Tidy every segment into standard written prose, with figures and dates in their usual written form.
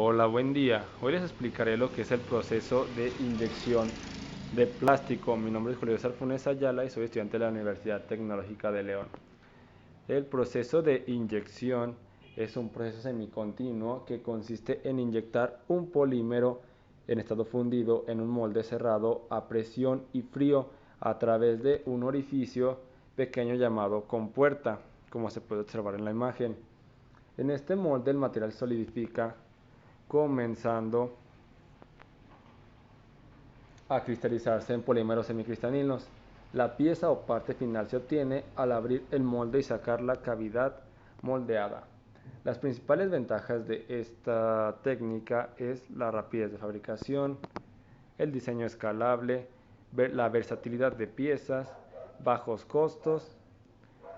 Hola, buen día. Hoy les explicaré lo que es el proceso de inyección de plástico. Mi nombre es Julio César Funes Ayala y soy estudiante de la Universidad Tecnológica de León. El proceso de inyección es un proceso semicontinuo que consiste en inyectar un polímero en estado fundido en un molde cerrado a presión y frío a través de un orificio pequeño llamado compuerta, como se puede observar en la imagen. En este molde el material solidifica comenzando a cristalizarse en polímeros semicristalinos. La pieza o parte final se obtiene al abrir el molde y sacar la cavidad moldeada. Las principales ventajas de esta técnica es la rapidez de fabricación, el diseño escalable, la versatilidad de piezas, bajos costos,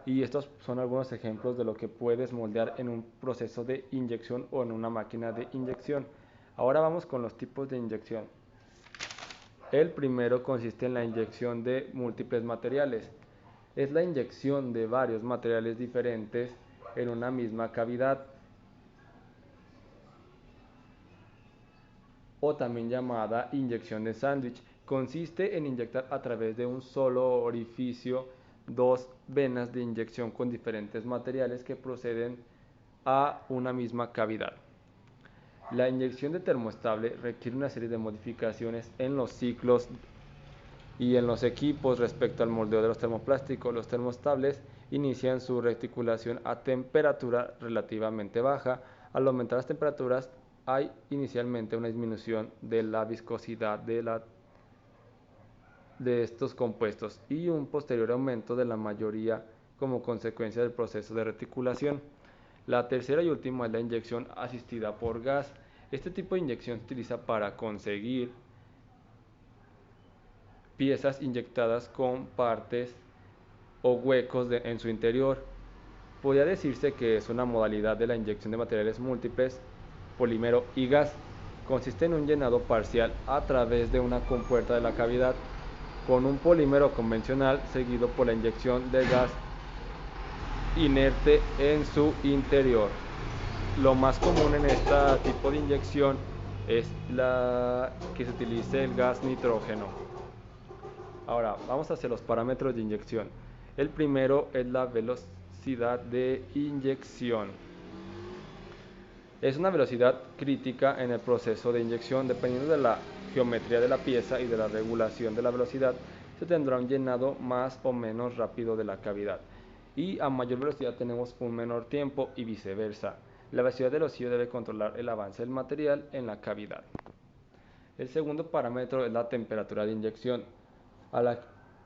y estos son algunos ejemplos de lo que puedes moldear en un proceso de inyección o en una máquina de inyección. Ahora vamos con los tipos de inyección. El primero consiste en la inyección de múltiples materiales. Es la inyección de varios materiales diferentes en una misma cavidad, o también llamada inyección de sándwich. Consiste en inyectar a través de un solo orificio dos venas de inyección con diferentes materiales que proceden a una misma cavidad. La inyección de termoestable requiere una serie de modificaciones en los ciclos y en los equipos respecto al moldeo de los termoplásticos. Los termoestables inician su reticulación a temperatura relativamente baja. Al aumentar las temperaturas hay inicialmente una disminución de la viscosidad de estos compuestos y un posterior aumento de la mayoría como consecuencia del proceso de reticulación. La tercera y última es la inyección asistida por gas. Este tipo de inyección se utiliza para conseguir piezas inyectadas con partes o huecos en su interior. Podría decirse que es una modalidad de la inyección de materiales múltiples, polímero y gas. Consiste en un llenado parcial a través de una compuerta de la cavidad con un polímero convencional seguido por la inyección de gas inerte en su interior. Lo más común en este tipo de inyección es que se utilice el gas nitrógeno. Ahora, vamos hacia los parámetros de inyección. El primero es la velocidad de inyección. Es una velocidad crítica en el proceso de inyección. Dependiendo de la geometría de la pieza y de la regulación de la velocidad, se tendrá un llenado más o menos rápido de la cavidad. Y a mayor velocidad tenemos un menor tiempo y viceversa. La velocidad del oscilo debe controlar el avance del material en la cavidad. El segundo parámetro es la temperatura de inyección.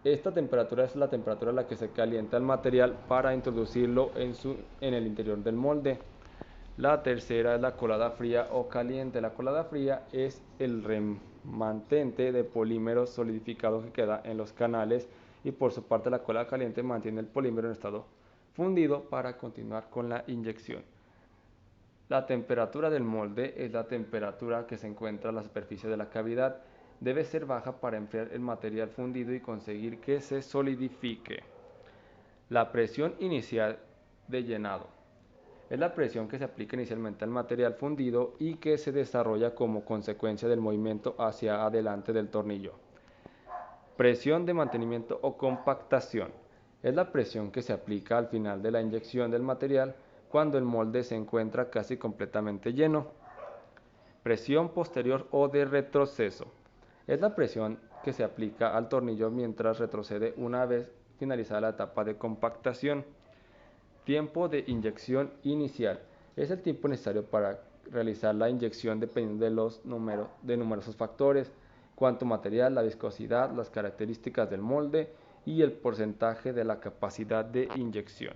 Esta temperatura es la temperatura a la que se calienta el material para introducirlo en el interior del molde. La tercera es la colada fría o caliente. La colada fría es el remanente de polímero solidificado que queda en los canales, y por su parte la colada caliente mantiene el polímero en estado fundido para continuar con la inyección. La temperatura del molde es la temperatura que se encuentra en la superficie de la cavidad. Debe ser baja para enfriar el material fundido y conseguir que se solidifique. La presión inicial de llenado es la presión que se aplica inicialmente al material fundido y que se desarrolla como consecuencia del movimiento hacia adelante del tornillo. Presión de mantenimiento o compactación es la presión que se aplica al final de la inyección del material cuando el molde se encuentra casi completamente lleno. Presión posterior o de retroceso es la presión que se aplica al tornillo mientras retrocede una vez finalizada la etapa de compactación. Tiempo de inyección inicial es el tiempo necesario para realizar la inyección dependiendo de numerosos factores: cuánto material, la viscosidad, las características del molde y el porcentaje de la capacidad de inyección.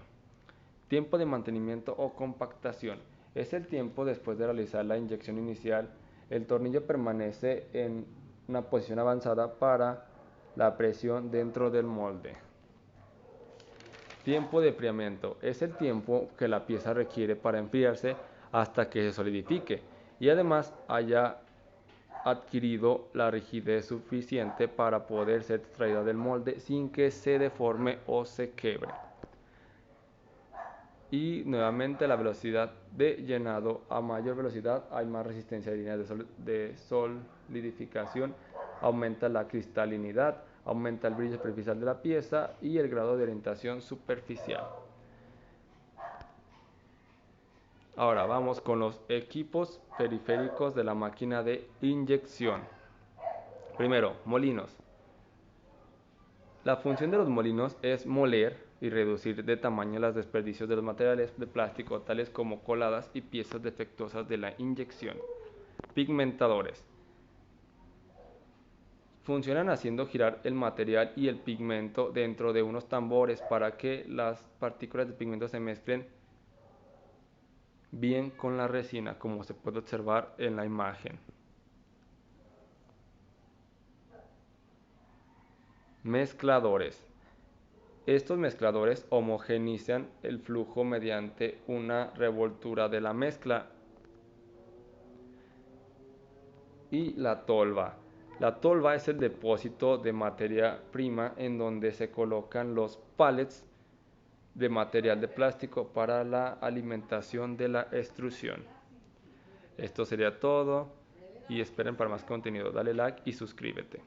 Tiempo de mantenimiento o compactación es el tiempo después de realizar la inyección inicial. El tornillo permanece en una posición avanzada para la presión dentro del molde. Tiempo de enfriamiento es el tiempo que la pieza requiere para enfriarse hasta que se solidifique y además haya adquirido la rigidez suficiente para poder ser extraída del molde sin que se deforme o se quiebre. Y nuevamente la velocidad de llenado, a mayor velocidad hay más resistencia de líneas de solidificación, aumenta la cristalinidad, aumenta el brillo superficial de la pieza y el grado de orientación superficial. Ahora vamos con los equipos periféricos de la máquina de inyección. Primero, molinos. La función de los molinos es moler y reducir de tamaño los desperdicios de los materiales de plástico, tales como coladas y piezas defectuosas de la inyección. Pigmentadores. Funcionan haciendo girar el material y el pigmento dentro de unos tambores para que las partículas de pigmento se mezclen bien con la resina, como se puede observar en la imagen. Mezcladores. Estos mezcladores homogeneizan el flujo mediante una revoltura de la mezcla. Y la tolva. La tolva es el depósito de materia prima en donde se colocan los pallets de material de plástico para la alimentación de la extrusión. Esto sería todo y esperen para más contenido. Dale like y suscríbete.